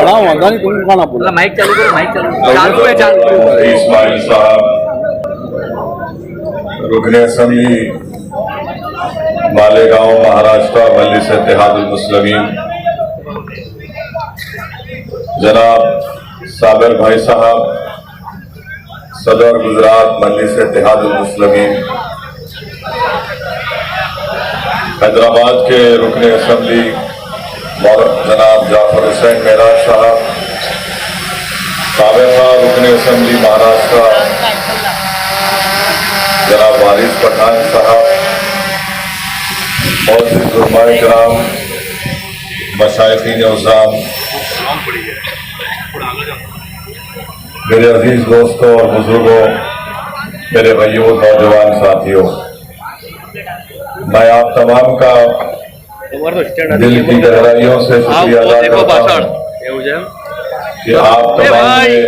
बड़ा होगा नहीं तुम खाना बोला माइक चालू करो, माइक चालू है, चालू। इस्माइल साहब, रुकने असेंबली मालेगांव महाराष्ट्र मजलिस इत्तेहादुल मुस्लिमीन, जनाब साबिर भाई साहब सदर गुजरात मजलिस इत्तेहादुल मुस्लिमीन, हैदराबाद के रुकने असेंबली जनाब जाफर हुसैन मेराज साहब, साबिका रुकने असेंबली महाराष्ट्र जनाब वारिस पठान साहब, और कराम मशाइखीन उज़्ज़ाम, मेरे अजीज दोस्तों और बुजुर्गों, मेरे भाइयों नौजवान साथियों, मैं आप तमाम का दिल की गहराइयों से शुक्रिया अदा करता हूं कि आप तमाम ने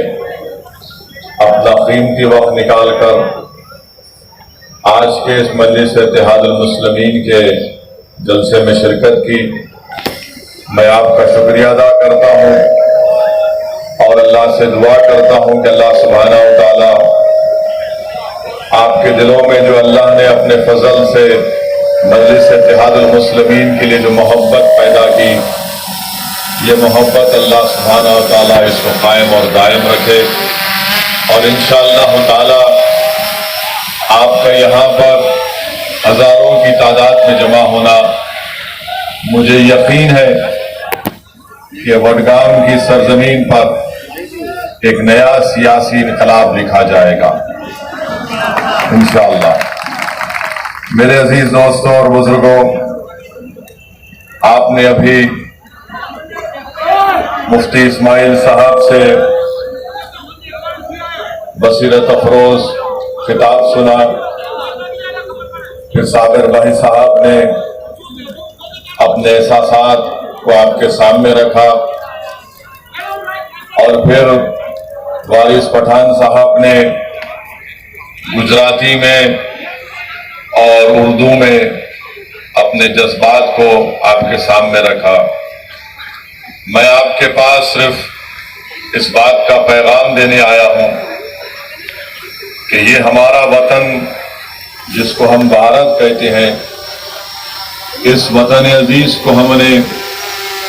अपना कीमती वक्त निकालकर आज के इस मजलिस इत्तेहादुल मुस्लिमीन के जलसे में शिरकत की। मैं आपका शुक्रिया अदा करता हूं और अल्लाह से दुआ करता हूं कि अल्लाह सुब्हानहू व तआला आपके दिलों में जो अल्लाह ने अपने फजल से मजलिस इत्तेहादुल मुस्लिमीन के लिए जो मोहब्बत पैदा की, ये मोहब्बत अल्लाह सुब्हानहू व तआला इसको कायम और दायम रखे। और इंशाअल्लाह ताला आपका यहाँ पर हजारों की तादाद में जमा होना, मुझे यकीन है कि वडगाम की सरजमीन पर एक नया सियासी इनकलाब लिखा जाएगा इंशाअल्लाह। मेरे अजीज दोस्तों और बुजुर्गों, आपने अभी मुफ्ती इस्माइल साहब से बसीरत अफरोज खिताब सुना, फिर साबिर भाई साहब ने अपने एहसासात को आपके सामने रखा, और फिर वारिस पठान साहब ने गुजराती में और उर्दू में अपने जज्बात को आपके सामने रखा। मैं आपके पास सिर्फ इस बात का पैगाम देने आया हूं कि ये हमारा वतन जिसको हम भारत कहते हैं, इस वतन अजीज को हमने,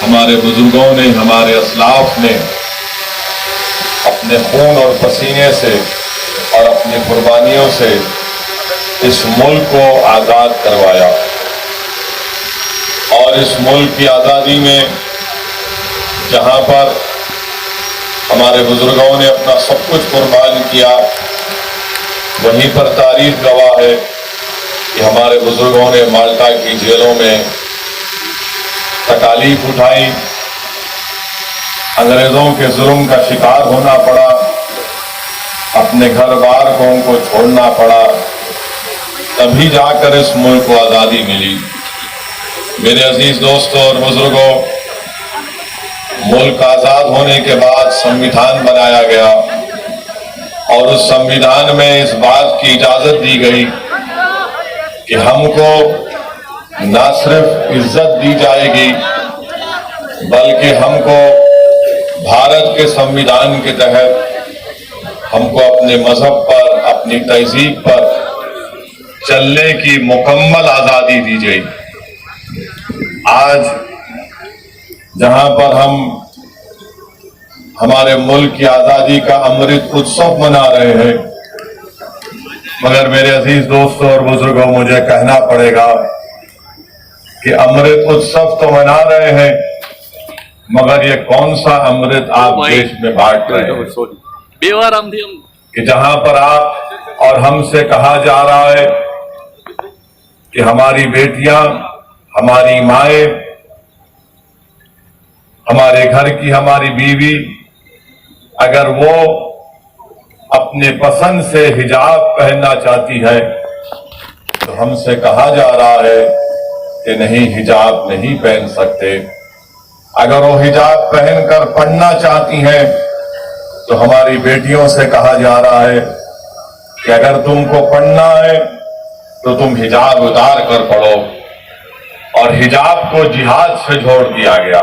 हमारे बुजुर्गों ने, हमारे असलाफ ने अपने खून और पसीने से और अपनी कुर्बानियों से इस मुल्क को आजाद करवाया। और इस मुल्क की आजादी में जहां पर हमारे बुजुर्गों ने अपना सब कुछ कुर्बान किया, वहीं पर तारीख गवाह है कि हमारे बुजुर्गों ने माल्टा की जेलों में तकालीफ उठाई, अंग्रेजों के जुल्म का शिकार होना पड़ा, अपने घर बार को उनको छोड़ना पड़ा, तभी जाकर इस मुल्क को आजादी मिली। मेरे अजीज दोस्तों और बुजुर्गों, मुल्क आजाद होने के बाद संविधान बनाया गया, और उस संविधान में इस बात की इजाजत दी गई कि हमको न सिर्फ इज्जत दी जाएगी, बल्कि हमको भारत के संविधान के तहत हमको अपने मजहब पर, अपनी तहजीब पर चलने की मुकम्मल आजादी दी गई। आज जहां पर हम हमारे मुल्क की आजादी का अमृत उत्सव मना रहे हैं, मगर मेरे अजीज दोस्तों और बुजुर्गों, मुझे कहना पड़ेगा कि अमृत उत्सव तो मना रहे हैं, मगर ये कौन सा अमृत आप देश में बांट रहे हैं कि जहां पर आप और हमसे कहा जा रहा है कि हमारी बेटियां, हमारी माएं, हमारे घर की हमारी बीवी, अगर वो अपने पसंद से हिजाब पहनना चाहती है, तो हमसे कहा जा रहा है कि नहीं, हिजाब नहीं पहन सकते। अगर वो हिजाब पहनकर पढ़ना चाहती हैं, तो हमारी बेटियों से कहा जा रहा है कि अगर तुमको पढ़ना है तो तुम हिजाब उतार कर पढ़ो, और हिजाब को जिहाद से जोड़ दिया गया।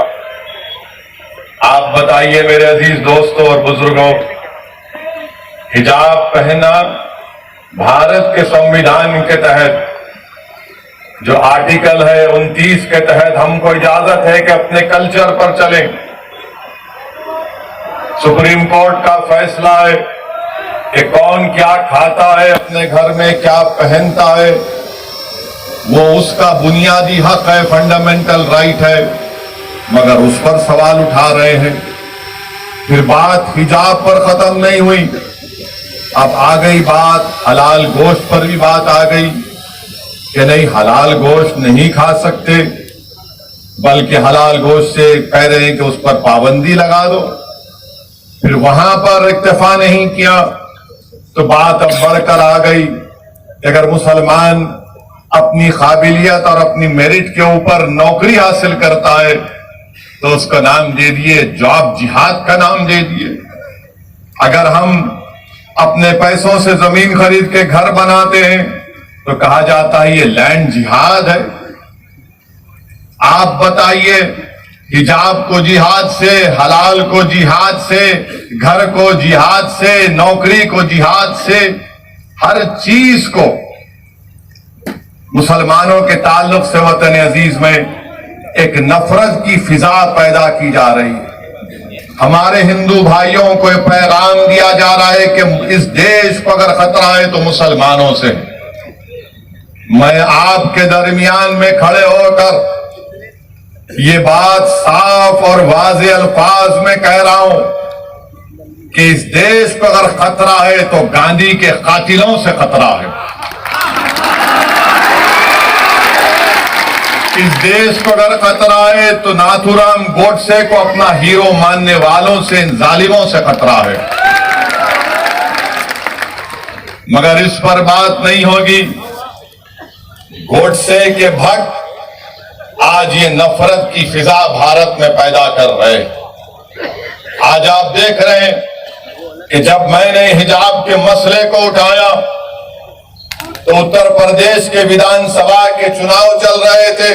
आप बताइए मेरे अजीज दोस्तों और बुजुर्गों, हिजाब पहनना भारत के संविधान के तहत जो आर्टिकल है 29 के तहत हमको इजाजत है कि अपने कल्चर पर चलें। सुप्रीम कोर्ट का फैसला है कि कौन क्या खाता है, अपने घर में क्या पहनता है, वो उसका बुनियादी हक है, फंडामेंटल राइट है, मगर उस पर सवाल उठा रहे हैं। फिर बात हिजाब पर खत्म नहीं हुई, अब आ गई बात हलाल गोश्त पर भी बात आ गई कि नहीं, हलाल गोश्त नहीं खा सकते, बल्कि हलाल गोश्त से कह रहे हैं कि उस पर पाबंदी लगा दो। फिर वहां पर इत्तेफा नहीं किया तो बात अब बढ़कर आ गई कि अगर मुसलमान अपनी काबिलियत और अपनी मेरिट के ऊपर नौकरी हासिल करता है तो उसका नाम दे दिए जॉब जिहाद का नाम दे दिए। अगर हम अपने पैसों से जमीन खरीद के घर बनाते हैं तो कहा जाता है ये लैंड जिहाद है। आप बताइए, हिजाब को जिहाद से, हलाल को जिहाद से, घर को जिहाद से, नौकरी को जिहाद से, हर चीज को मुसलमानों के ताल्लुक से वतन अजीज में एक नफरत की फिजा पैदा की जा रही है। हमारे हिंदू भाइयों को यह पैगाम दिया जा रहा है कि इस देश को अगर खतरा है तो मुसलमानों से। मैं आपके दरमियान में खड़े होकर ये बात साफ और वाज़ेह अल्फाज में कह रहा हूं कि इस देश को अगर खतरा है तो गांधी के कातिलों से खतरा है। इस देश को अगर खतरा है तो नाथूराम गोडसे को अपना हीरो मानने वालों से, इन जालिमों से खतरा है। मगर इस पर बात नहीं होगी। गोडसे के भक्त आज ये नफरत की फिजा भारत में पैदा कर रहे हैं। आज आप देख रहे हैं कि जब मैंने हिजाब के मसले को उठाया तो उत्तर प्रदेश के विधानसभा के चुनाव चल रहे थे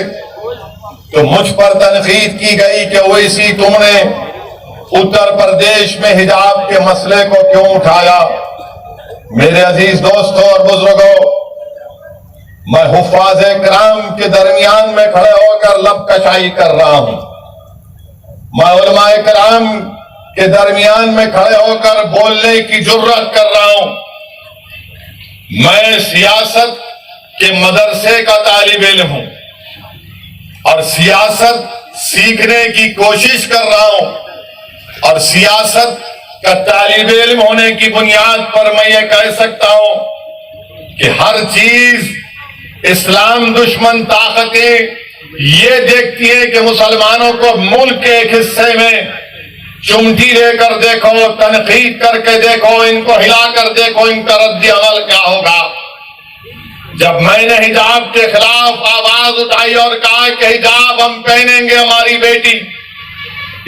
तो मुझ पर तनकीद की गई कि ओवैसी तुमने उत्तर प्रदेश में हिजाब के मसले को क्यों उठाया। मेरे अजीज दोस्तों और बुजुर्गों, मैं हुफ़ाज़े किराम के दरमियान में खड़े होकर लबकशाई कर रहा हूं। मैं उलमाए किराम के दरमियान में खड़े होकर बोलने की जुर्रत कर रहा हूं। मैं सियासत के मदरसे का तालिब इल्म हूं और सियासत सीखने की कोशिश कर रहा हूं और सियासत का तालिब इल्म होने की बुनियाद पर मैं ये कह सकता हूं कि हर चीज इस्लाम दुश्मन ताकतें ये देखती है कि मुसलमानों को मुल्क के एक हिस्से में चुमटी देकर देखो, तनकीद करके देखो, इनको हिलाकर देखो, इनका रद्द अमल क्या होगा। जब मैंने हिजाब के खिलाफ आवाज उठाई और कहा कि हिजाब हम पहनेंगे, हमारी बेटी,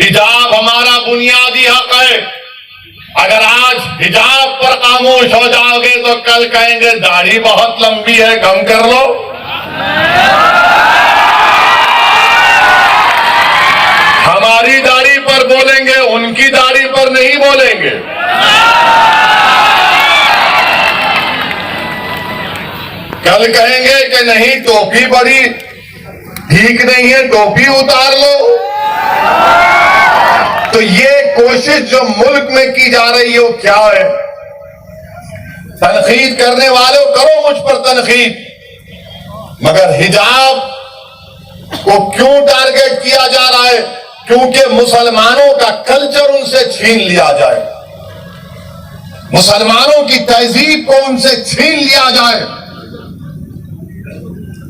हिजाब हमारा बुनियादी हक है, अगर आज हिजाब पर खामोश हो जाओगे तो कल कहेंगे दाढ़ी बहुत लंबी है, कम कर लो। हमारी दाढ़ी पर बोलेंगे, उनकी दाढ़ी पर नहीं बोलेंगे। कल कहेंगे कि नहीं टोपी बड़ी ठीक नहीं है, टोपी उतार लो। तो ये कोशिश जो मुल्क में की जा रही है वो क्या है? तनकीद करने वालों करो मुझ पर तनकीद, मगर हिजाब को क्यों टारगेट किया जा रहा है? क्योंकि मुसलमानों का कल्चर उनसे छीन लिया जाए, मुसलमानों की तहजीब को उनसे छीन लिया जाए।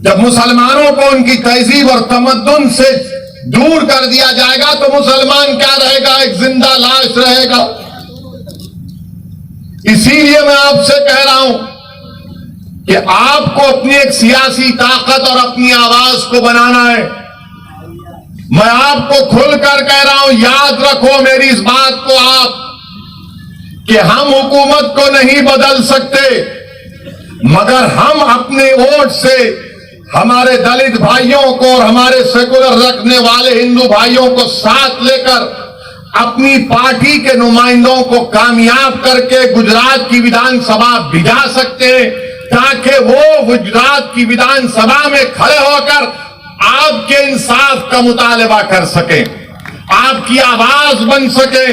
जब मुसलमानों को उनकी तहजीब और तमद्दुन से दूर कर दिया जाएगा तो मुसलमान क्या रहेगा? एक जिंदा लाश रहेगा। इसीलिए मैं आपसे कह रहा हूं कि आपको अपनी एक सियासी ताकत और अपनी आवाज को बनाना है। मैं आपको खुलकर कह रहा हूं, याद रखो मेरी इस बात को आप, कि हम हुकूमत को नहीं बदल सकते, मगर हम अपने वोट से हमारे दलित भाइयों को और हमारे सेकुलर रखने वाले हिंदू भाइयों को साथ लेकर अपनी पार्टी के नुमाइंदों को कामयाब करके गुजरात की विधानसभा भिजा सकते हैं, ताकि वो गुजरात की विधानसभा में खड़े होकर आपके इंसाफ का मुतालबा कर सके, आपकी आवाज बन सके,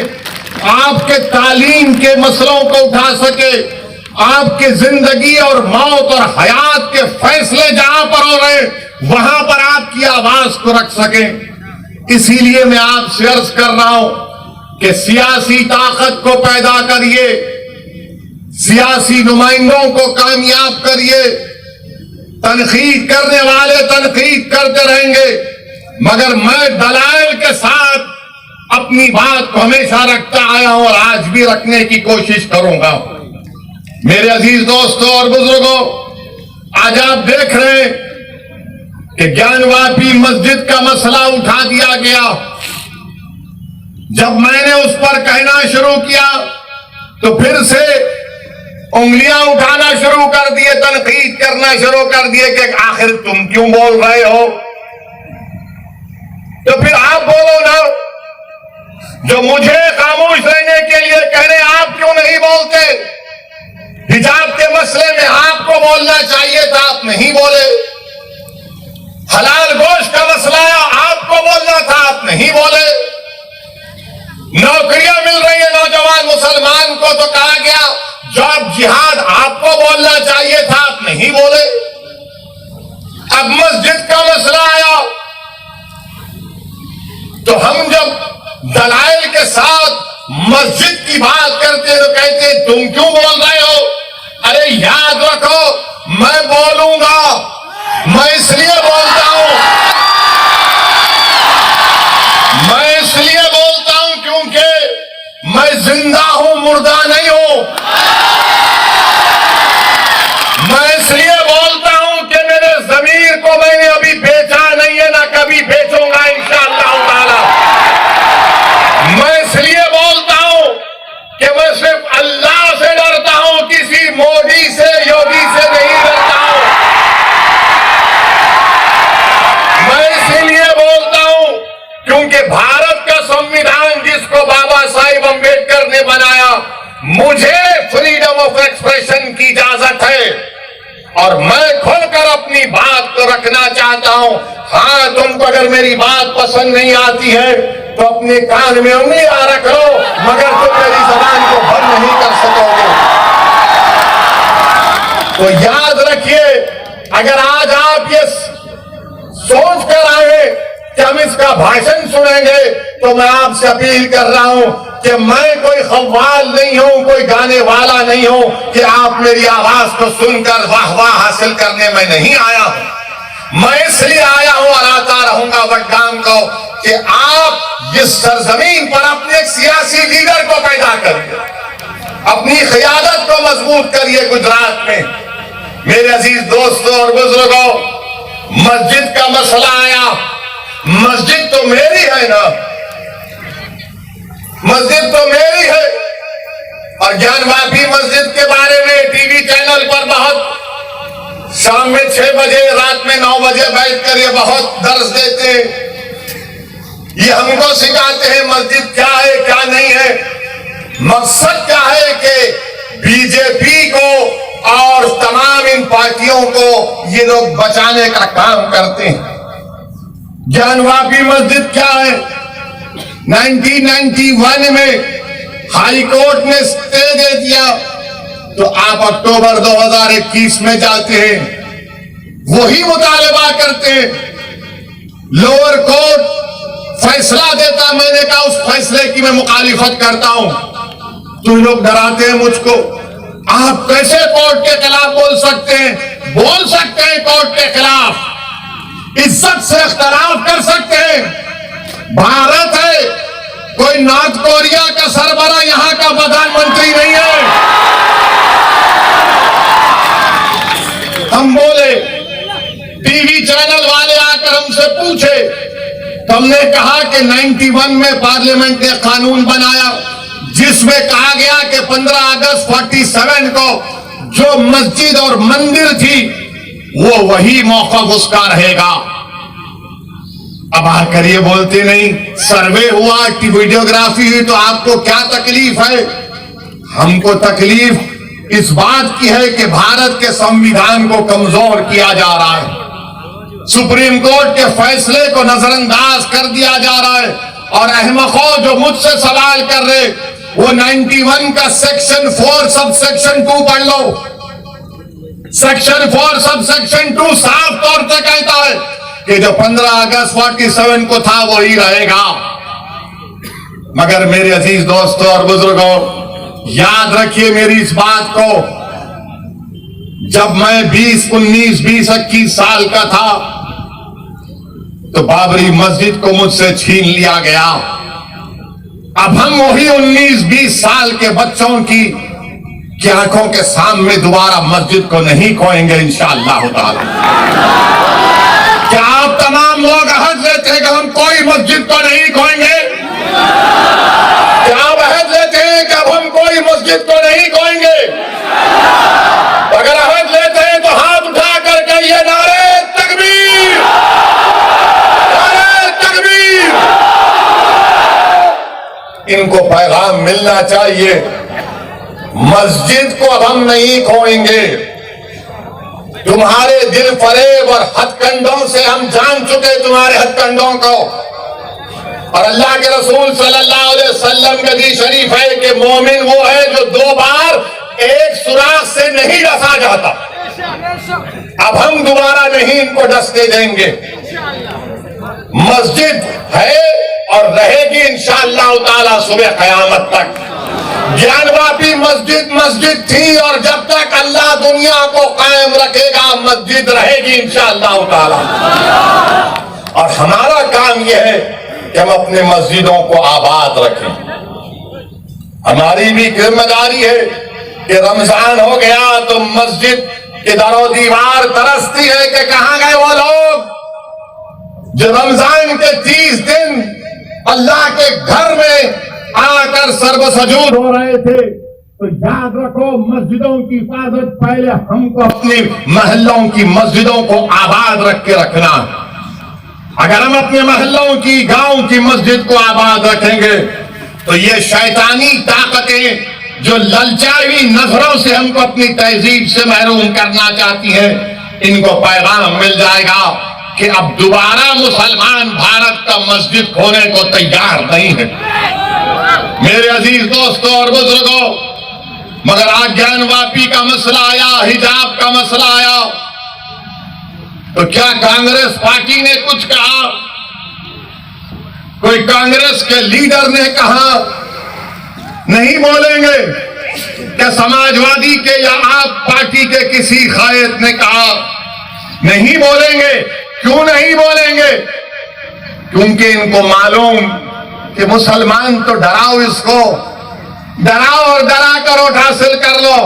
आपके तालीम के मसलों को उठा सके, आपके जिंदगी और मौत और हयात के फैसले जहां पर हो रहे वहां पर आपकी आवाज को रख सके। इसीलिए मैं आपसे अर्ज कर रहा हूं कि सियासी ताकत को पैदा करिए, सियासी नुमाइंदों को कामयाब करिए। तनकीद करने वाले तनकीद करते रहेंगे, मगर मैं दलाइल के साथ अपनी बात को हमेशा रखता आया हूं और आज भी रखने की कोशिश करूंगा। मेरे अजीज दोस्तों और बुजुर्गों, आज आप देख रहे हैं कि ज्ञानवापी मस्जिद का मसला उठा दिया गया। जब मैंने उस पर कहना शुरू किया तो फिर से उंगलियां उठाना शुरू कर दिए, तनकीद करना शुरू कर दिए कि आखिर तुम क्यों बोल रहे हो। तो फिर आप बोलो ना, जो मुझे खामोश रहने के लिए कह रहे आप क्यों नहीं बोलते। हिजाब के मसले में आपको बोलना चाहिए था, आप नहीं बोले। हलाल गोश्त का मसला आपको बोलना था, आप नहीं बोले। नौकरियां मिल रही है नौजवान मुसलमान को तो कहा गया जॉब जिहाद आपको बोलना चाहिए था, आप नहीं बोले। अब मस्जिद का मसला आया तो हम जब दलाइल के साथ मस्जिद की बात करते तो कहते तुम क्यों बोल रहे हो। अरे याद रखो, मैं बोलूंगा, मैं इसलिए बोलता हूं, मैं इसलिए बोलता हूं क्योंकि मैं जिंदा हूं, मुर्दा नहीं हूं। मैं इसलिए बोलता हूं कि मेरे जमीर को मैंने अभी बेचा नहीं है, ना कभी बेचूंगा इंशाअल्लाह ताला। मैं इसलिए बोलता हूं कि मैं सिर्फ अल्लाह से डरता हूं, किसी मोदी से योगी से नहीं डरता हूं। मैं इसीलिए बोलता हूं क्योंकि भारत का संविधान जिसको बाबा साहिब अम्बेडकर ने बनाया, मुझे फ्रीडम ऑफ एक्सप्रेशन की इजाजत है और मैं खुलकर अपनी बात को रखना चाहता हूं। हाँ, तुमको अगर मेरी बात पसंद नहीं आती है तो अपने कान में उंगलियां रख लो, मगर तुम मेरी जबान को बंद नहीं कर सकोगे। तो याद रखिए, अगर आज आप ये सोच कर आए कि हम इसका भाषण सुनेंगे तो मैं आपसे अपील कर रहा हूं कि मैं कोई खव्वाल नहीं हूं, कोई गाने वाला नहीं हूं कि आप मेरी आवाज को सुनकर वाह वाह हासिल करने में नहीं आया हूं। मैं इसलिए आया हूं और आता रहूंगा वडगाम को कि आप इस सरजमीन पर अपने एक सियासी लीडर को पैदा करिए, अपनी क़यादत को मजबूत करिए गुजरात में। मेरे अजीज दोस्तों और बुजुर्गों, मस्जिद का मसला आया, मस्जिद तो मेरी है ना, मस्जिद तो मेरी है। और ज्ञानवापी मस्जिद के बारे में टीवी चैनल पर बहुत शाम में 6 बजे, रात में 9 बजे बैठकर ये बहुत दर्ज देते हैं, ये हमको सिखाते हैं मस्जिद क्या है क्या नहीं है। मकसद क्या है कि बीजेपी को और तमाम इन पार्टियों को ये लोग बचाने का काम करते हैं। ज्ञानवापी मस्जिद क्या है, 1991 में हाई कोर्ट ने स्टे दे दिया, तो आप अक्टूबर 2021 में जाते हैं, वही मुतालबा करते हैं। लोअर कोर्ट फैसला देता, मैंने कहा उस फैसले की मैं मुखालिफत करता हूं, तो लोग डराते हैं मुझको। आप कैसे कोर्ट के खिलाफ बोल सकते हैं? बोल सकते हैं कोर्ट के खिलाफ, इज्जत से इख्तलाफ कर सकते हैं। भारत है, कोई नॉर्थ कोरिया का सरबरा यहां का प्रधानमंत्री नहीं है। हम बोले, टीवी चैनल वाले आकर हमसे पूछे, तो हमने कहा कि 91 में पार्लियामेंट ने कानून बनाया जिसमें कहा गया कि 15 अगस्त 47 को जो मस्जिद और मंदिर थी वो वही मौका उसका रहेगा। अब आकर ये बोलते नहीं, सर्वे हुआ, वीडियोग्राफी हुई तो आपको क्या तकलीफ है? हमको तकलीफ इस बात की है कि भारत के संविधान को कमजोर किया जा रहा है, सुप्रीम कोर्ट के फैसले को नजरअंदाज कर दिया जा रहा है। और अहमको जो मुझसे सवाल कर रहे, वो 91 का सेक्शन 4 सबसेक्शन 2 पढ़ लो। सेक्शन 4 सबसेक्शन 2 साफ तौर से कहता है कि जो 15 अगस्त 47 को था वही रहेगा। मगर मेरे अजीज दोस्तों और बुजुर्गों, याद रखिए मेरी इस बात को, जब मैं 21 साल का था तो बाबरी मस्जिद को मुझसे छीन लिया गया। अब हम वही 19-20 साल के बच्चों की आंखों के सामने दोबारा मस्जिद को नहीं खोएंगे इंशाअल्लाह ताला। क्या आप तमाम लोग अहद लेते हैं कि हम कोई मस्जिद को नहीं खोएंगे? क्या आप अहद लेते हैं कि अब हम कोई मस्जिद को नहीं खोएंगे? अगर अहद लेते हैं तो हाथ उठा कर कहिए नारे तकबीर, नारे तकबीर। इनको पैगाम मिलना चाहिए, मस्जिद को अब हम नहीं खोएंगे। तुम्हारे दिल फरेब और हथकंडों से हम जान चुके तुम्हारे हथकंडों को। और अल्लाह के रसूल सल्लल्लाहु अलैहि वसल्लम का हदीस शरीफ है कि मोमिन वो है जो 2 बार एक सुराख से नहीं डसा जाता। अब हम दोबारा नहीं इनको डसने देंगे। मस्जिद है और रहेगी इंशाअल्लाह ताला सुबह क़यामत तक। ज्ञानवापी मस्जिद थी और जब तक अल्लाह दुनिया को कायम रखेगा मस्जिद रहेगी इंशाअल्लाह ताला। और हमारा काम यह है कि हम अपने मस्जिदों को आबाद रखें। हमारी भी जिम्मेदारी है कि रमजान हो गया तो मस्जिद के दरो दीवार तरसती है कि कहां गए वो लोग जो रमजान के 30 दिन अल्लाह के घर में आकर सर्वसजूद हो रहे थे। तो याद रखो, मस्जिदों की हिफाजत पहले हमको अपने महल्लों की मस्जिदों को आबाद रख के रखना। अगर हम अपने महल्लों की, गांव की मस्जिद को आबाद रखेंगे तो ये शैतानी ताकतें जो ललचाई हुई नजरों से हमको अपनी तहजीब से महरूम करना चाहती है, इनको पैगाम मिल जाएगा कि अब दोबारा मुसलमान भारत का मस्जिद खोने को तैयार नहीं है। मेरे अजीज दोस्तों और बुजुर्गों, मगर आज ज्ञानवापी का मसला आया, हिजाब का मसला आया, तो क्या कांग्रेस पार्टी ने कुछ कहा? कोई कांग्रेस के लीडर ने कहा? नहीं बोलेंगे। क्या समाजवादी के या आप पार्टी के किसी कायद ने कहा? नहीं बोलेंगे। क्यों नहीं बोलेंगे? क्योंकि इनको मालूम कि मुसलमान तो डराओ, इसको डराओ और डरा कर वोट हासिल कर लो।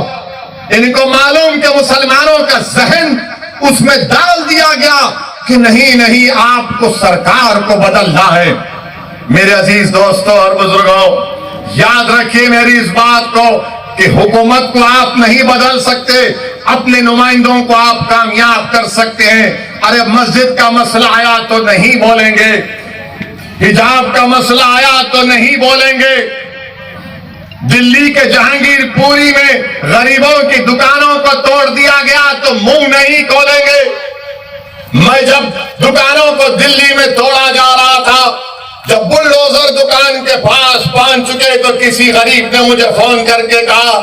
इनको मालूम कि मुसलमानों का जहन उसमें डाल दिया गया कि नहीं नहीं आपको सरकार को बदलना है। मेरे अजीज दोस्तों और बुजुर्गों, याद रखिए मेरी इस बात को कि हुकूमत को आप नहीं बदल सकते, अपने नुमाइंदों को आप कामयाब कर सकते हैं। अरे मस्जिद का मसला आया तो नहीं बोलेंगे, हिजाब का मसला आया तो नहीं बोलेंगे, दिल्ली के जहांगीरपुरी में गरीबों की दुकानों को तोड़ दिया गया तो मुंह नहीं खोलेंगे। मैं जब दुकानों को दिल्ली में तोड़ा जा रहा था, जब बुलडोजर दुकान के पास पहुंच चुके तो किसी गरीब ने मुझे फोन करके कहा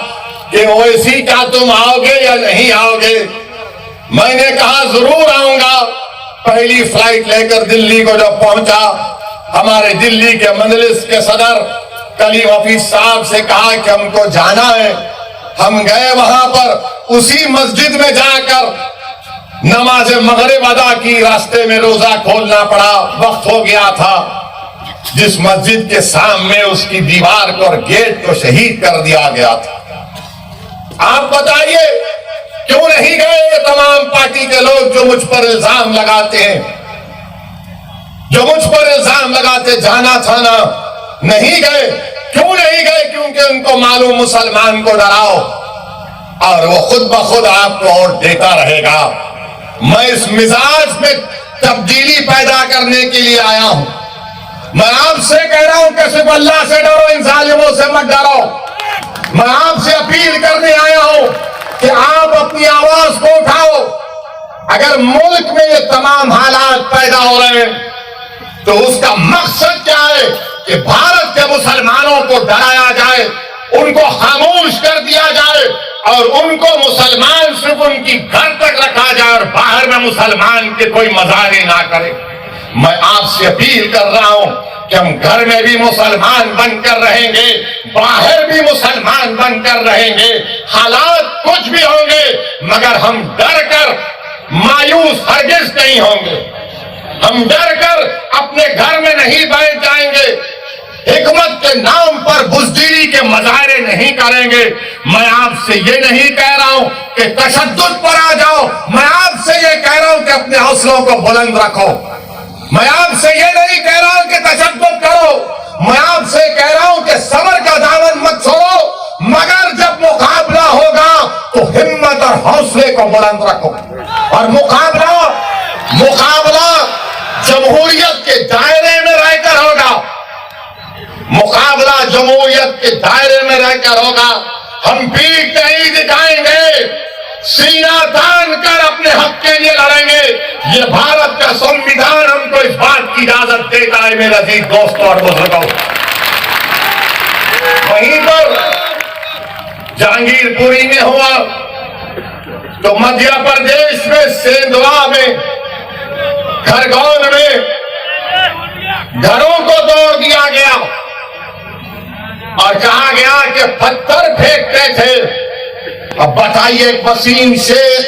कि ओवैसी क्या तुम आओगे या नहीं आओगे? मैंने कहा जरूर आऊंगा। पहली फ्लाइट लेकर दिल्ली को जब पहुंचा, हमारे दिल्ली के मजलिस के सदर कलीम हफीज साहब से कहा कि हमको जाना है। हम गए वहां पर, उसी मस्जिद में जाकर नमाज मगरिब अदा की, रास्ते में रोजा खोलना पड़ा, वक्त हो गया था। जिस मस्जिद के सामने उसकी दीवार को और गेट को शहीद कर दिया गया था। आप बताइए क्यों नहीं गए ये तमाम पार्टी के लोग जो मुझ पर इल्जाम लगाते हैं, जो मुझ पर इल्जाम लगाते? जाना था ना, नहीं गए। क्यों नहीं गए? क्योंकि उनको मालूम मुसलमान को डराओ और वो खुद ब खुद आपको वोट देता रहेगा। मैं इस मिजाज में तब्दीली पैदा करने के लिए आया हूं। मैं आपसे कह रहा हूं कि सिर्फ अल्लाह से डरो, इन जालिमों से मत डरो। मैं आपसे अपील करने आया हूं कि आप अपनी आवाज को उठाओ। अगर मुल्क में ये तमाम हालात पैदा हो रहे हैं तो उसका मकसद क्या है कि भारत के मुसलमानों को डराया जाए, उनको खामोश कर दिया जाए और उनको मुसलमान सिर्फ उनकी घर तक रखा जाए और बाहर में मुसलमान के कोई मजारे ना करे। मैं आपसे अपील कर रहा हूं कि हम घर में भी मुसलमान बनकर रहेंगे, बाहर भी मुसलमान बनकर रहेंगे। हालात कुछ भी होंगे मगर हम डर कर मायूस हरगिज नहीं होंगे। हम डर कर अपने घर में नहीं बैठ जाएंगे। हिकमत के नाम पर बुज़दिली के मजारे नहीं करेंगे। मैं आपसे ये नहीं कह रहा हूं कि तशद्दुद पर आ जाओ, मैं आपसे ये कह रहा हूं कि अपने हौसलों को बुलंद रखो। मैं आपसे ये नहीं कह रहा हूं कि तशद्दुद करो, मैं आपसे कह रहा हूं कि सब्र का दामन मत छोड़ो, मगर जब मुकाबला होगा तो हिम्मत और हौसले को बुलंद रखो। और मुकाबला जमहूरियत के दायरे में रहकर होगा। मुकाबला जमहूरियत के दायरे में रहकर होगा। हम पीठ नहीं दिखाएंगे, सीना तान कर अपने हक के लिए लड़ेंगे। ये भारत का संविधान हमको इस बात की इजाजत देता है मेरे अजीज दोस्तों और बुजुर्गों। वहीं पर जहांगीरपुरी में हुआ तो मध्य प्रदेश में सेंधवा में, खरगोन में घरों को तोड़ दिया गया और कहा गया कि पत्थर फेंकते थे। अब बताइए, एक वसीम शेख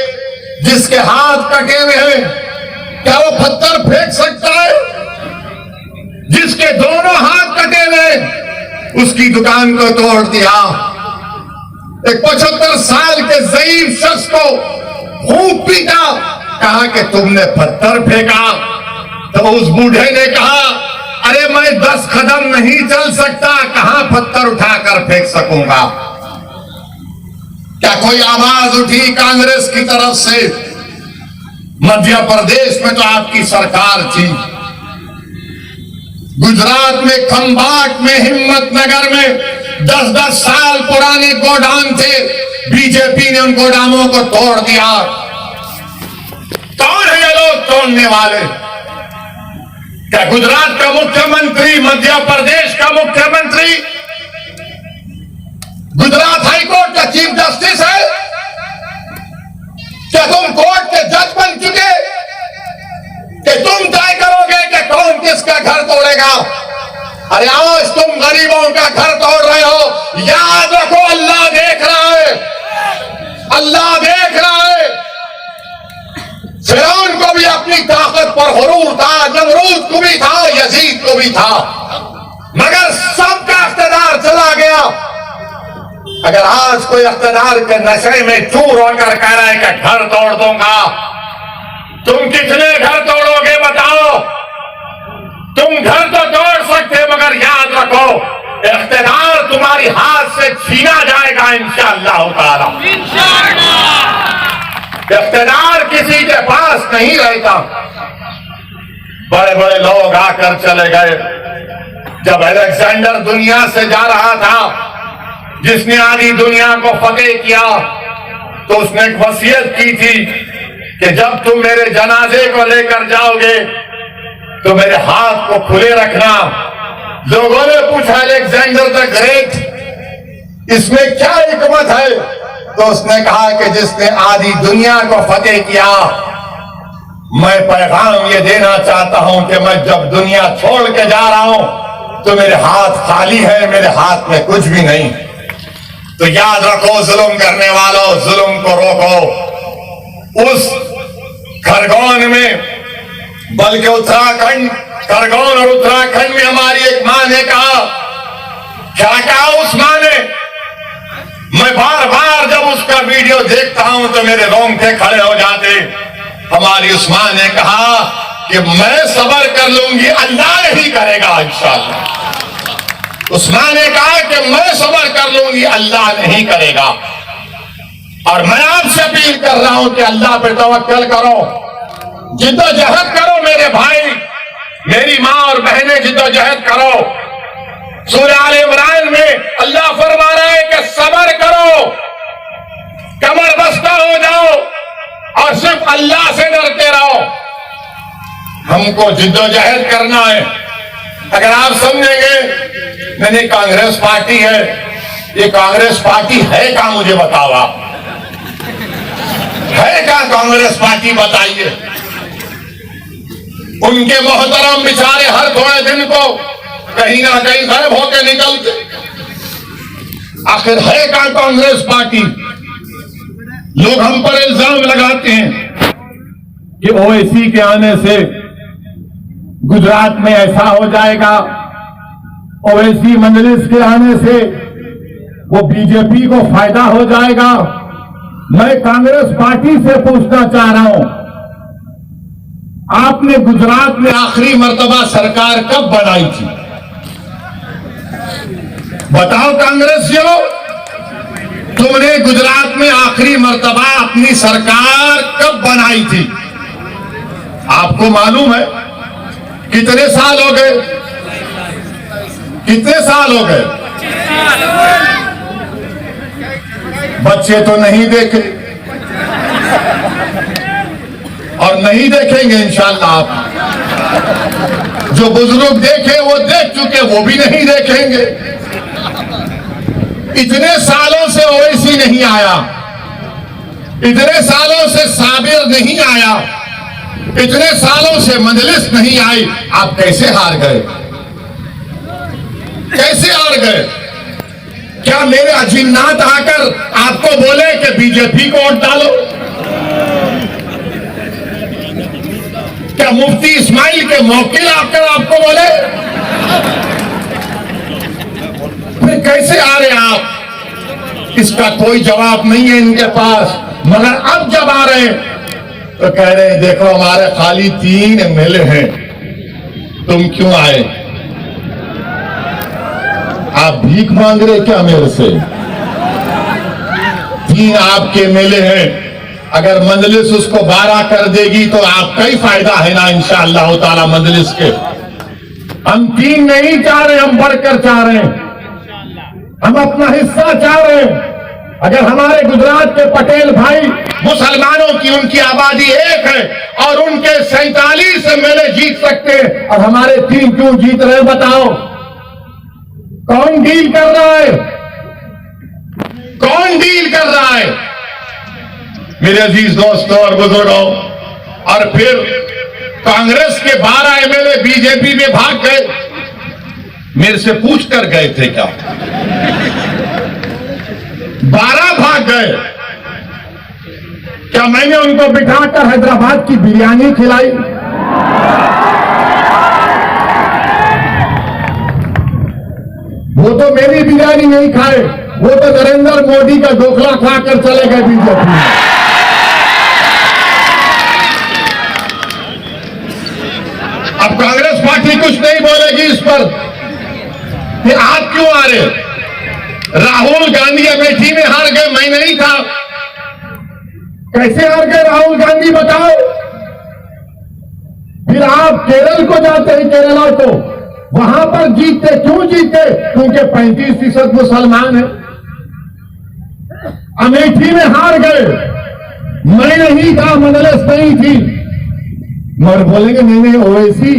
जिसके हाथ कटे हुए हैं, क्या वो पत्थर फेंक सकता है? जिसके दोनों हाथ कटे हुए, उसकी दुकान को तोड़ दिया। एक 75 साल के ज़ईफ शख्स को खूब पीटा, कहा कि तुमने पत्थर फेंका। तो उस बूढ़े ने कहा, अरे मैं 10 कदम नहीं चल सकता, कहां पत्थर उठाकर फेंक सकूंगा। क्या कोई आवाज उठी कांग्रेस की तरफ से? मध्य प्रदेश में तो आपकी सरकार थी, गुजरात में खंभात में, हिम्मतनगर में 10-10 साल पुराने गोडाउन थे, बीजेपी ने उन गोदामों को तोड़ दिया। कौन है ये लोग तोड़ने वाले? क्या गुजरात का मुख्यमंत्री, मध्य प्रदेश का मुख्यमंत्री, गुजरात हाईकोर्ट का चीफ जस्टिस है? क्या तुम कोर्ट के जज बन चुके कि तुम तय करोगे कि कौन किसका घर तोड़ेगा? अरे आज तुम गरीबों का घर तोड़ रहे हो, याद रखो अल्लाह देख रहा है, अल्लाह देख रहा है। फिरौन को भी अपनी ताकत पर गुरूर था, नमरूद को भी था, यजीद को भी था, मगर सबका इख्तियार चला गया। अगर आज कोई इख्तियार के नशे में चूर होकर कह रहा है कि घर तोड़ दूंगा, तुम कितने घर तोड़ोगे बताओ? तुम घर तो तोड़ सकते मगर याद रखो, इख्तियार तुम्हारी हाथ से छीना जाएगा इंशाअल्लाह ताला। इख्तियार किसी के पास नहीं रहता। बड़े बड़े लोग आकर चले गए। जब अलेक्जेंडर दुनिया से जा रहा था, जिसने आधी दुनिया को फतेह किया, तो उसने एक वसीयत की थी कि जब तुम मेरे जनाजे को लेकर जाओगे तो मेरे हाथ को खुले रखना। लोगों ने पूछा, अलेक्जेंडर द ग्रेट, इसमें क्या हिकमत है? तो उसने कहा कि जिसने आधी दुनिया को फतेह किया, मैं पैगाम ये देना चाहता हूं कि मैं जब दुनिया छोड़ के जा रहा हूं तो मेरे हाथ खाली है, मेरे हाथ में कुछ भी नहीं। तो याद रखो, जुल्म करने वालों, जुल्म को रोको। उस खरगोन में, बल्कि उत्तराखंड, खरगोन और उत्तराखंड में हमारी एक मां ने कहा, क्या कहा उस मां ने? मैं बार बार जब उसका वीडियो देखता हूं तो मेरे रोंगटे खड़े हो जाते। हमारी उस मां ने कहा कि मैं सब्र कर लूंगी, अल्लाह नहीं करेगा इंशाअल्लाह। उस मां ने कहा कि मैं सब्र कर लूंगी, अल्लाह नहीं करेगा। और मैं आपसे अपील कर रहा हूं कि अल्लाह पे तवक्कल करो। जिद्दोजहद करो मेरे भाई, मेरी मां और बहनें, जिद्दोजहद करो। सूरह आल इमरान में अल्लाह फरमा रहा है कि सब्र करो, कमर बस्ता हो जाओ और सिर्फ अल्लाह से डरते रहो। हमको जिद्दोजहद करना है। अगर आप समझेंगे मैंने कांग्रेस पार्टी है, ये कांग्रेस पार्टी है क्या, मुझे बताओ आप, है क्या कांग्रेस पार्टी, बताइए। उनके मोहतरम बेचारे हर थोड़े दिन को कहीं ना कहीं गायब होकर निकलते। आखिर है क्या कांग्रेस पार्टी? लोग हम पर इल्जाम लगाते हैं कि ओवैसी के आने से गुजरात में ऐसा हो जाएगा, ओवैसी मजलिस के आने से वो बीजेपी को फायदा हो जाएगा। मैं कांग्रेस पार्टी से पूछना चाह रहा हूं, आपने गुजरात में आखिरी मर्तबा सरकार कब बनाई थी? बताओ कांग्रेसियों, तुमने गुजरात में आखिरी मर्तबा अपनी सरकार कब बनाई थी? आपको मालूम है? कितने साल हो गए? कितने साल हो गए? बच्चे तो नहीं देखे और नहीं देखेंगे इंशाअल्लाह। आप जो बुजुर्ग देखे वो देख चुके, वो भी नहीं देखेंगे। इतने सालों से ओवैसी नहीं आया, इतने सालों से साबिर नहीं आया, इतने सालों से मजलिस नहीं आई। आप कैसे हार गए? कैसे हार गए? क्या मेरे अजिन्नात आकर आपको बोले कि बीजेपी को वोट डालो? क्या मुफ्ती इस्माइल के मौकिल आकर आपको बोले? फिर कैसे आ रहे आप? इसका कोई जवाब नहीं है इनके पास। मगर अब जब आ रहे हैं तो कह रहे हैं देखो हमारे खाली 3 एमएलए हैं, तुम क्यों आए? आप भीख मांग रहे क्या मेरे से? 3 आपके एमएलए हैं, अगर मजलिस उसको 12 कर देगी तो आपका ही फायदा है ना इंशाअल्लाह ताला मजलिस के। हम 3 नहीं चाह रहे, हम बढ़कर चाह रहे हैं, हम अपना हिस्सा चाह रहे हैं। अगर हमारे गुजरात के पटेल भाई मुसलमानों की उनकी आबादी 1 है और उनके 47 एमएलए जीत सकते हैं और हमारे 3 क्यों जीत रहे बताओ? कौन डील कर रहा है? कौन डील कर रहा है? मेरे अजीज दोस्तों और बुजुर्गों, और फिर कांग्रेस के 12 एमएलए बीजेपी में भाग गए। मेरे से पूछ कर गए थे क्या? 12 भाग गए। क्या मैंने उनको बिठाकर हैदराबाद की बिरयानी खिलाई? वो तो मेरी बिरयानी नहीं खाए, वो तो नरेंद्र मोदी का ढोकला खाकर चले गए बीजेपी में। अब कांग्रेस पार्टी कुछ नहीं बोलेगी इस पर कि आप क्यों आ रहे? राहुल गांधी अमेठी में हार गए, मैं नहीं था। कैसे हार गए राहुल गांधी बताओ? फिर आप केरल को जाते हैं, केरला को, वहां पर जीतते। क्यों जीतते? क्योंकि 35% मुसलमान है। अमेठी में हार गए, मैं नहीं था, मजलिस नहीं थी। मगर बोलेंगे नहीं ओवैसी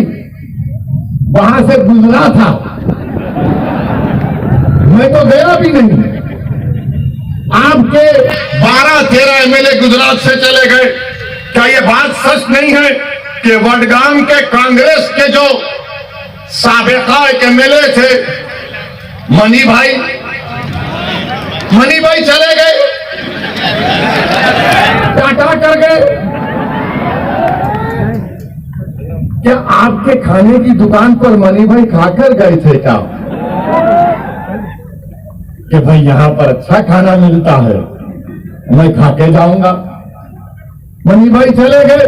वहां से गुजरा था, मैं तो गया भी नहीं। आपके 12-13 एमएलए गुजरात से चले गए। क्या ये बात सच नहीं है कि वडगाम के कांग्रेस के जो साबिका एमएलए थे मनी भाई चले गए, टाटा कर गए? क्या आपके खाने की दुकान पर मनी भाई खाकर गए थे क्या कि भाई यहां पर अच्छा खाना मिलता है, मैं खाके जाऊंगा? मनी भाई चले गए।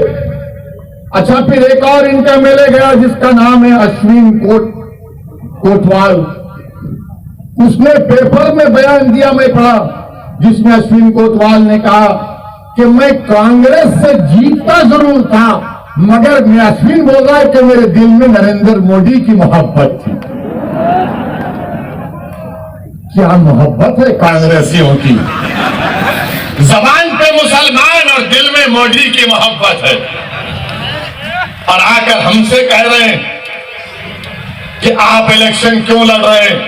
अच्छा, फिर एक और इनका एमएलए गया जिसका नाम है अश्विन कोटवाल। उसने पेपर में बयान दिया, मैं पढ़ा, जिसमें अश्विन कोटवाल ने कहा कि मैं कांग्रेस से जीतता जरूर था मगर यास्मीन बोल रहा है कि मेरे दिल में नरेंद्र मोदी की मोहब्बत थी। क्या मोहब्बत है कांग्रेसियों की? जबान पे मुसलमान और दिल में मोदी की मोहब्बत है, और आकर हमसे कह रहे हैं कि आप इलेक्शन क्यों लड़ रहे हैं।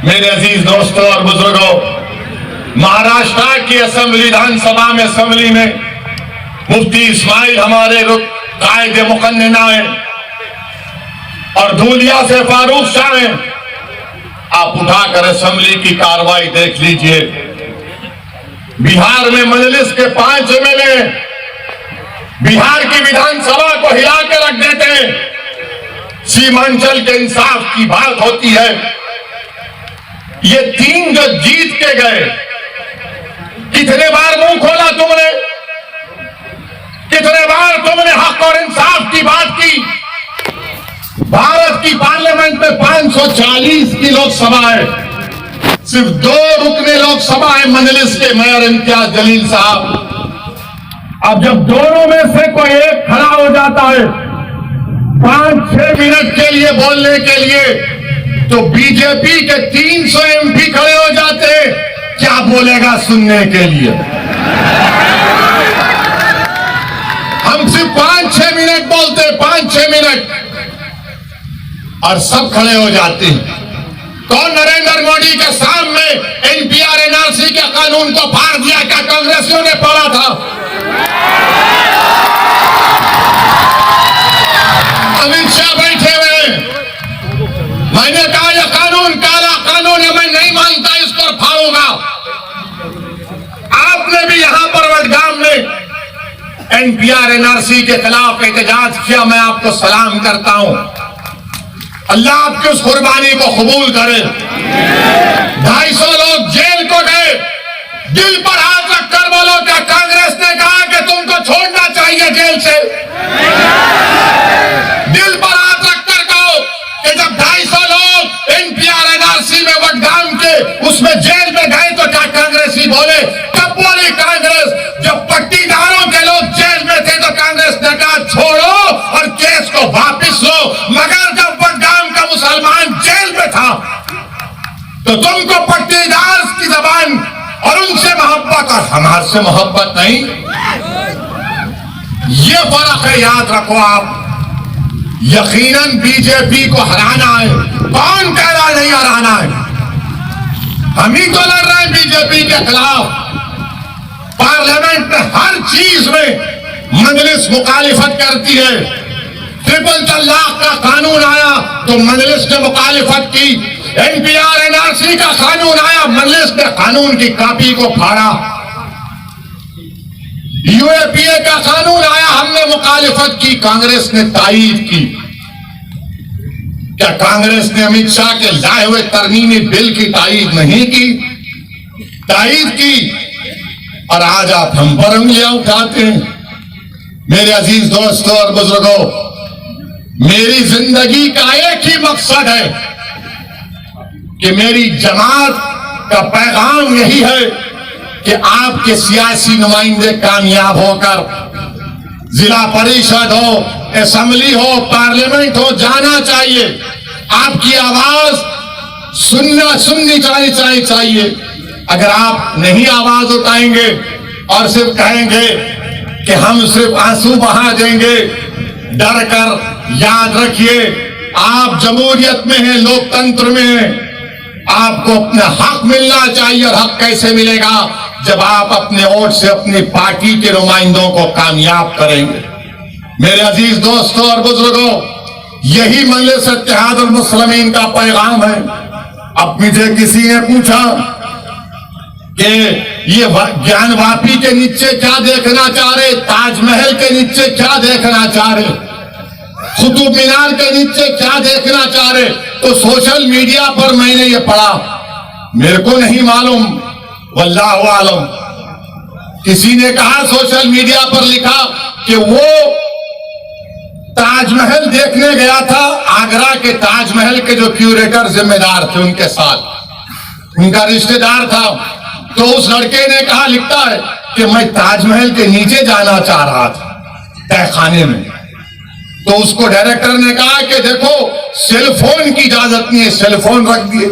मेरे अजीज दोस्तों और बुजुर्गों, महाराष्ट्र की असेंबली विधानसभा में असेंबली में मुफ्ती इस्माइल हमारे कायदे मुकन्नना है, और धूलिया से फारूक शाह है। आप उठाकर असेंबली की कार्रवाई देख लीजिए। बिहार में मजलिस के 5 एमएलए बिहार की विधानसभा को हिला के रख देते हैं। सीमांचल के इंसाफ की बात होती है। ये 3 जो जीत के गए, कितने बार मुंह खोला तुमने? कितने बार तुमने हक और इंसाफ की बात की? भारत की पार्लियामेंट में 540 की लोकसभा है, सिर्फ 2 रुकने लोकसभा है मजलिस के मेयर इम्तियाज जलील साहब। अब जब दोनों में से कोई एक खड़ा हो जाता है 5-6 मिनट के लिए बोलने के लिए, तो बीजेपी के 300 एमपी खड़े हो जाते हैं। क्या बोलेगा सुनने के लिए? हम सिर्फ 5-6 मिनट बोलते, 5-6 मिनट, और सब खड़े हो जाते हैं। कौन नरेंद्र मोदी के सामने एनपीआर एनआरसी के कानून को फाड़ दिया? क्या कांग्रेसियों ने पढ़ा था? अमित शाह बैठे हुए, मैंने कहा यह कानून काला कानून है, मैं नहीं मानता, इसको फाड़ूंगा। आपने भी यहां पर वडगाम में एनपीआर एनआरसी के खिलाफ एहतजाज किया, मैं आपको सलाम करता हूं। अल्लाह आपकी उस कुर्बानी को कबूल करे। 250 लोग जेल को गए। दिल पर हाथ रखकर बोलो, क्या कांग्रेस ने कहा कि तुमको छोड़ना चाहिए जेल से? दिल पर हाथ रखकर कहो कि जब 250 लोग एनपीआर एनआरसी में वडगाम के उसमें जेल में गए तो क्या कांग्रेसी बोले? कब बोली कांग्रेस? जब पट्टीदारों के लोग जेल में थे तो कांग्रेस ने कहा छोड़ो और केस को वापिस लो। मगर जब वडगाम का मुसलमान जेल में था तो तुमको पट्टीदार की जबान और उनसे मोहब्बत और हमारे से मोहब्बत नहीं। ये फर्क है, याद रखो आप। यकीनन बीजेपी को हराना है। कौन कह रहा नहीं हराना है? हम ही तो लड़ रहे हैं बीजेपी के खिलाफ। पार्लियामेंट में हर चीज में मजलिस मुखालिफत करती है। ट्रिपल तलाक का कानून आया तो मजलिस ने मुखालिफत की। एनपीआर एनआरसी का कानून आया, मजलिस ने कानून की कॉपी को फाड़ा। यूएपीए का कानून आया, हमने मुखालिफत की, कांग्रेस ने तायीद की। क्या कांग्रेस ने अमित शाह के लाए हुए तरमीमी बिल की तायीद नहीं की? तायीद की। और आज आप हम पर उंगलियां उठाते हैं। मेरे अजीज दोस्तों और बुजुर्गों, मेरी जिंदगी का एक ही मकसद है कि मेरी जमात का पैगाम यही है कि आपके सियासी नुमाइंदे कामयाब होकर जिला परिषद हो, असेंबली हो, पार्लियामेंट हो, जाना चाहिए। आपकी आवाज सुननी चाहिए। अगर आप नहीं आवाज उठाएंगे और सिर्फ कहेंगे कि हम सिर्फ आंसू बहा देंगे डर कर, याद रखिए आप जमहूरियत में हैं, लोकतंत्र में हैं। आपको अपना हक मिलना चाहिए। और हक कैसे मिलेगा? जब आप अपने वोट से अपनी पार्टी के नुमाइंदों को कामयाब करेंगे। मेरे अजीज दोस्तों और बुजुर्गों, यही मजलिस इत्तेहादुल मुस्लिमीन का पैगाम है। अब मुझे किसी ने पूछा कि ये ज्ञानवापी के नीचे क्या देखना चाह रहे, ताजमहल के नीचे क्या देखना चाह रहे, कुतुब मीनार के नीचे क्या देखना चाह रहे, तो सोशल मीडिया पर मैंने ये पढ़ा, मेरे को नहीं मालूम, वल्लाहु आलम। किसी ने कहा सोशल मीडिया पर लिखा कि वो ताजमहल देखने गया था, आगरा के ताजमहल के जो क्यूरेटर जिम्मेदार थे उनके साथ, उनका रिश्तेदार था। तो उस लड़के ने कहा, लिखता है कि मैं ताजमहल के नीचे जाना चाह रहा था। तहखाने में। तो उसको डायरेक्टर ने कहा कि देखो सेल फोन की इजाजत नहीं है, सेल फोन रख दिए।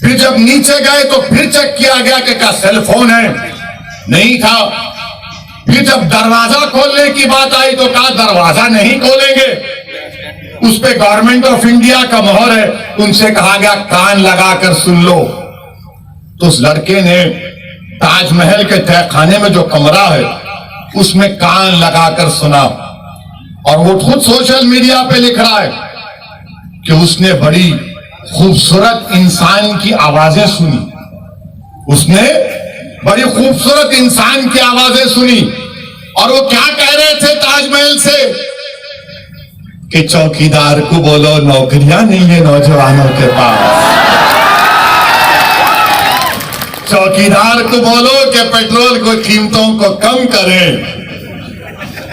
फिर जब नीचे गए तो फिर चेक किया गया कि क्या सेल फोन है, नहीं था। फिर जब दरवाजा खोलने की बात आई तो कहा दरवाजा नहीं खोलेंगे, उस पे गवर्नमेंट ऑफ इंडिया का मोहर है। उनसे कहा गया कान लगाकर सुन लो। तो उस लड़के ने ताजमहल के तहखाने में जो कमरा है उसमें कान लगाकर सुना, और वो खुद सोशल मीडिया पे लिख रहा है कि उसने बड़ी खूबसूरत इंसान की आवाजें सुनी, उसने बड़ी खूबसूरत इंसान की आवाजें सुनी। और वो क्या कह रहे थे ताजमहल से कि चौकीदार को बोलो नौकरियां नहीं है नौजवानों के पास, चौकीदार को बोलो कि पेट्रोल को कीमतों को कम करें।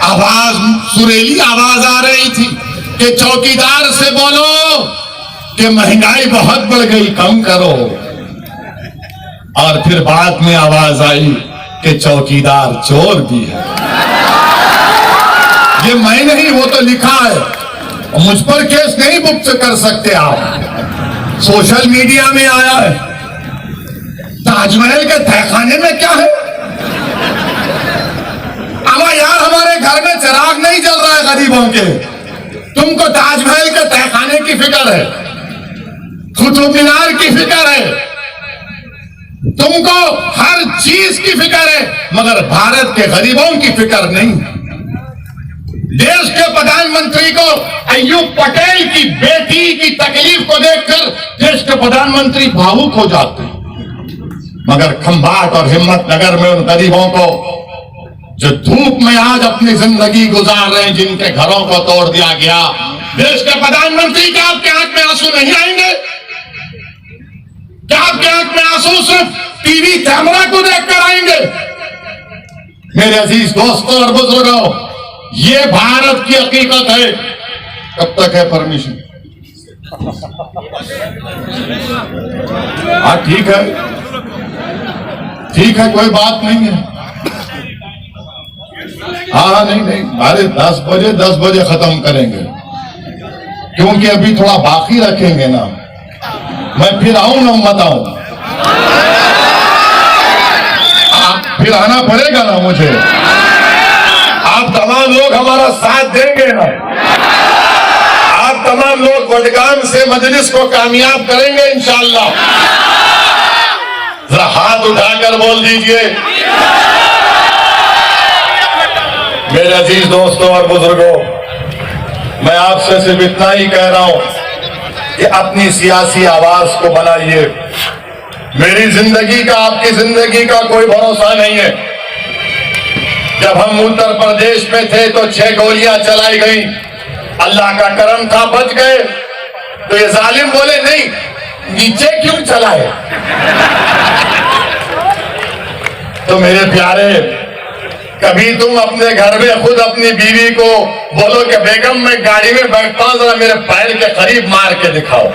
आवाज सुरीली आवाज आ रही थी कि चौकीदार से बोलो कि महंगाई बहुत बढ़ गई, कम करो। और फिर बाद में आवाज आई कि चौकीदार चोर भी है। ये मैं नहीं, वो तो लिखा है। मुझ पर केस नहीं बुक कर सकते आप, सोशल मीडिया में आया है। ताजमहल के तहखाने में क्या है? अमा यार हमारे घर में चिराग नहीं जल रहा है गरीबों के, तुमको ताजमहल के तहखाने की फिक्र है, कुतुब मीनार की फिक्र है, तुमको हर चीज की फिक्र है, मगर भारत के गरीबों की फिक्र नहीं। देश के प्रधानमंत्री को अय्यूब पटेल की बेटी की तकलीफ को देखकर देश के प्रधानमंत्री भावुक हो जाते हैं, मगर खंभात और हिम्मत नगर में उन गरीबों को जो धूप में आज अपनी जिंदगी गुजार रहे हैं, जिनके घरों को तोड़ दिया गया, देश के प्रधानमंत्री क्या आपके आंख में आंसू नहीं आएंगे? क्या आपके आंख में आंसू सिर्फ टीवी कैमरा को देखकर आएंगे? मेरे अजीज दोस्तों और बुजुर्गों, ये भारत की हकीकत है। कब तक है परमिशन? हाँ ठीक है, ठीक है, कोई बात नहीं है। हाँ नहीं, अरे 10 बजे खत्म करेंगे, क्योंकि अभी थोड़ा बाकी रखेंगे ना। मैं फिर आऊं ना, मत आऊं, फिर आना पड़ेगा ना मुझे। आप तमाम लोग हमारा साथ देंगे ना, आप तमाम लोग वडगाम से मजलिस को कामयाब करेंगे इंशाअल्लाह। जरा हाथ उठाकर बोल दीजिए। मेरे अजीज दोस्तों और बुजुर्गों, मैं आपसे सिर्फ इतना ही कह रहा हूं कि अपनी सियासी आवाज को बनाइए। मेरी जिंदगी का, आपकी जिंदगी का कोई भरोसा नहीं है। जब हम उत्तर प्रदेश में थे तो 6 गोलियां चलाई गई, अल्लाह का करम था बच गए। तो ये जालिम बोले नहीं, नीचे क्यों चलाए? तो मेरे प्यारे, कभी तुम अपने घर में खुद अपनी बीवी को बोलो कि बेगम मैं गाड़ी में बैठता हूं, जरा मेरे पैर के करीब मार के दिखाओ।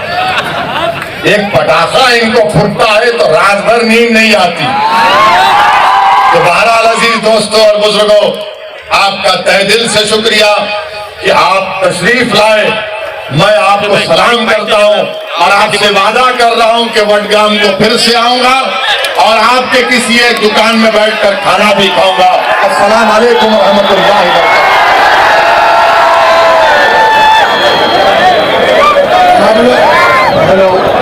एक पटाखा इनको फूटता है तो रात भर नींद नहीं आती। तो बहरहाल अजीज दोस्तों और बुजुर्गों, आपका तहे दिल से शुक्रिया कि आप तशरीफ लाए। मैं आपको सलाम करता हूं और आपसे वादा कर रहा हूं कि वडगाम को फिर से आऊंगा और आपके किसी एक दुकान में बैठकर खाना भी खाऊंगा। अस्सलाम वालेकुम व रहमतुल्लाहि व बरकातहू।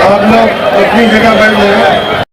आप लोग अपनी जगह बैठ जाइए।